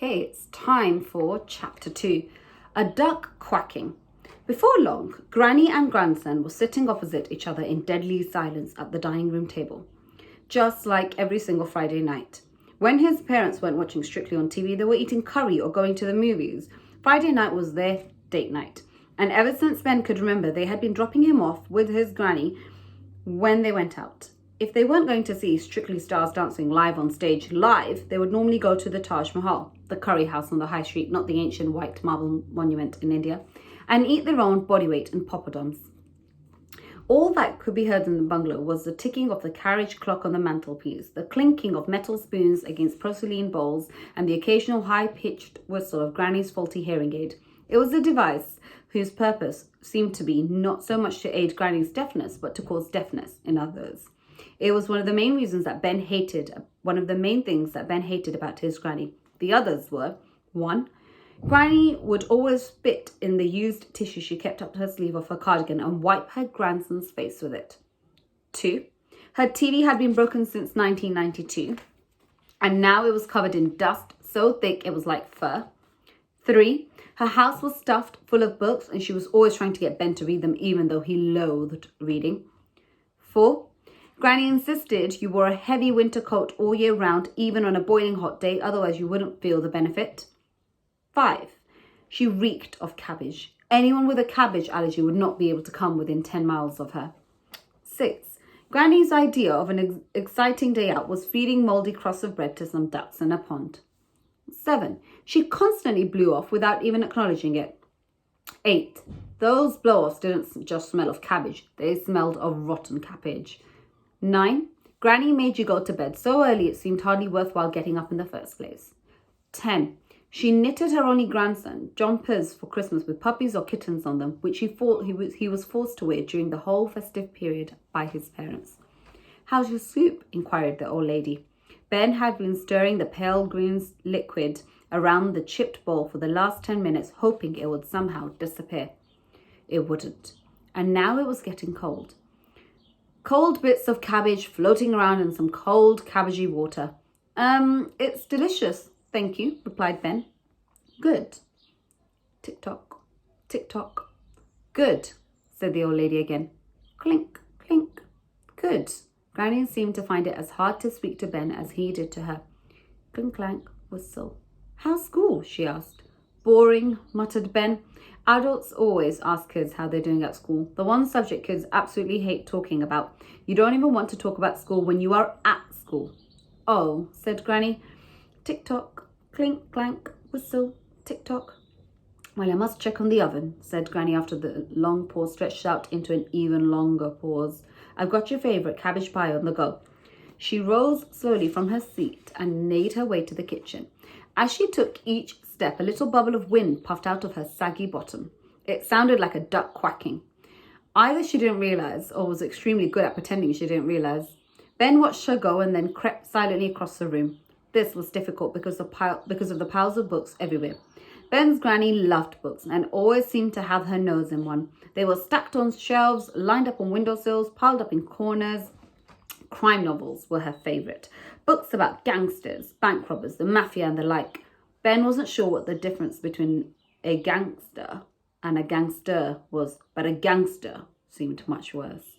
Okay, it's time for chapter 2, A Duck Quacking. Before long, Granny and Grandson were sitting opposite each other in deadly silence at the dining room table, just like every single Friday night. When his parents weren't watching Strictly on TV, they were eating curry or going to the movies. Friday night was their date night, and ever since Ben could remember, they had been dropping him off with his granny when they went out. If they weren't going to see Strictly Stars dancing live on stage live, they would normally go to the Taj Mahal, the curry house on the high street, not the ancient white marble monument in India, and eat their own bodyweight in poppadoms. All that could be heard in the bungalow was the ticking of the carriage clock on the mantelpiece, the clinking of metal spoons against porcelain bowls, and the occasional high-pitched whistle of Granny's faulty hearing aid. It was a device whose purpose seemed to be not so much to aid Granny's deafness, but to cause deafness in others. It was one of the main things that Ben hated about his granny. The others were: 1. Granny would always spit in the used tissue she kept up her sleeve of her cardigan and wipe her grandson's face with it. 2. Her TV had been broken since 1992, and now it was covered in dust so thick it was like fur. 3. Her house was stuffed full of books and she was always trying to get Ben to read them even though he loathed reading. 4. Granny insisted you wore a heavy winter coat all year round, even on a boiling hot day, otherwise you wouldn't feel the benefit. 5. She reeked of cabbage. Anyone with a cabbage allergy would not be able to come within 10 miles of her. 6. Granny's idea of an exciting day out was feeding mouldy crusts of bread to some ducks in a pond. 7. She constantly blew off without even acknowledging it. 8. Those blow-offs didn't just smell of cabbage, they smelled of rotten cabbage. 9. Granny made you go to bed so early it seemed hardly worthwhile getting up in the first place. 10. She knitted her only grandson jumpers for Christmas with puppies or kittens on them, which he was forced to wear during the whole festive period by his parents. "How's your soup?" inquired the old lady. Ben had been stirring the pale green liquid around the chipped bowl for the last 10 minutes, hoping it would somehow disappear. It wouldn't. And now it was getting cold. Cold bits of cabbage floating around in some cold cabbagey water. It's delicious, thank you," replied Ben. "Good." Tick-tock, tick-tock. "Good," said the old lady again. Clink, clink. "Good." Granny seemed to find it as hard to speak to Ben as he did to her. Clink-clank, whistle. "How's school?" she asked. "Boring," muttered Ben. Adults always ask kids how they're doing at school. The one subject kids absolutely hate talking about. You don't even want to talk about school when you are at school. "Oh," said Granny. Tick-tock, clink-clank, whistle, tick-tock. "Well, I must check on the oven," said Granny after the long pause stretched out into an even longer pause. "I've got your favourite cabbage pie on the go." She rose slowly from her seat and made her way to the kitchen. As she took each step, a little bubble of wind puffed out of her saggy bottom. It sounded like a duck quacking. Either she didn't realise or was extremely good at pretending she didn't realise. Ben watched her go and then crept silently across the room. This was difficult because of the piles of books everywhere. Ben's granny loved books and always seemed to have her nose in one. They were stacked on shelves, lined up on windowsills, piled up in corners. Crime novels were her favourite. Books about gangsters, bank robbers, the mafia and the like. Ben wasn't sure what the difference between a gangster and a gangster was, but a gangster seemed much worse.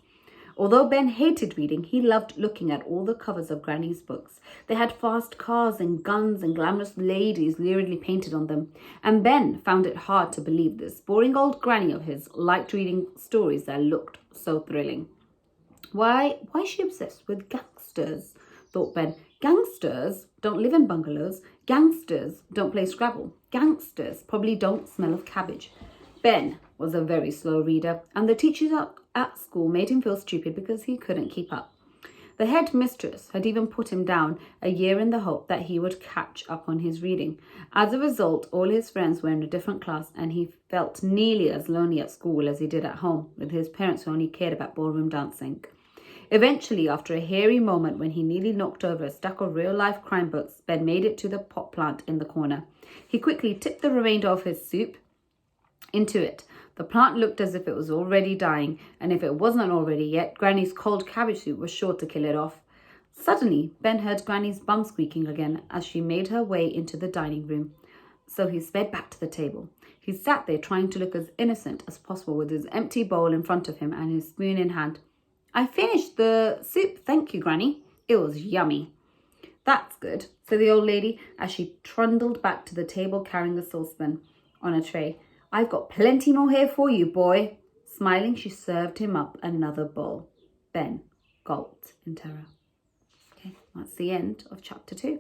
Although Ben hated reading, he loved looking at all the covers of Granny's books. They had fast cars and guns and glamorous ladies luridly painted on them. And Ben found it hard to believe this boring old granny of his liked reading stories that looked so thrilling. Why is she obsessed with gangsters? Thought Ben. Gangsters don't live in bungalows. Gangsters don't play Scrabble. Gangsters probably don't smell of cabbage. Ben was a very slow reader, and the teachers at school made him feel stupid because he couldn't keep up. The head mistress had even put him down a year in the hope that he would catch up on his reading. As a result, all his friends were in a different class, and he felt nearly as lonely at school as he did at home, with his parents who only cared about ballroom dancing. Eventually, after a hairy moment when he nearly knocked over a stack of real-life crime books, Ben made it to the pot plant in the corner. He quickly tipped the remainder of his soup into it. The plant looked as if it was already dying, and if it wasn't already yet, Granny's cold cabbage soup was sure to kill it off. Suddenly, Ben heard Granny's bum squeaking again as she made her way into the dining room. So he sped back to the table. He sat there trying to look as innocent as possible with his empty bowl in front of him and his spoon in hand. I finished the soup, thank you, Granny. It was yummy. That's good, said the old lady as she trundled back to the table carrying a saucepan on a tray. I've got plenty more here for you, boy. Smiling, she served him up another bowl. Ben gulped in terror. Okay, that's the end of chapter 2.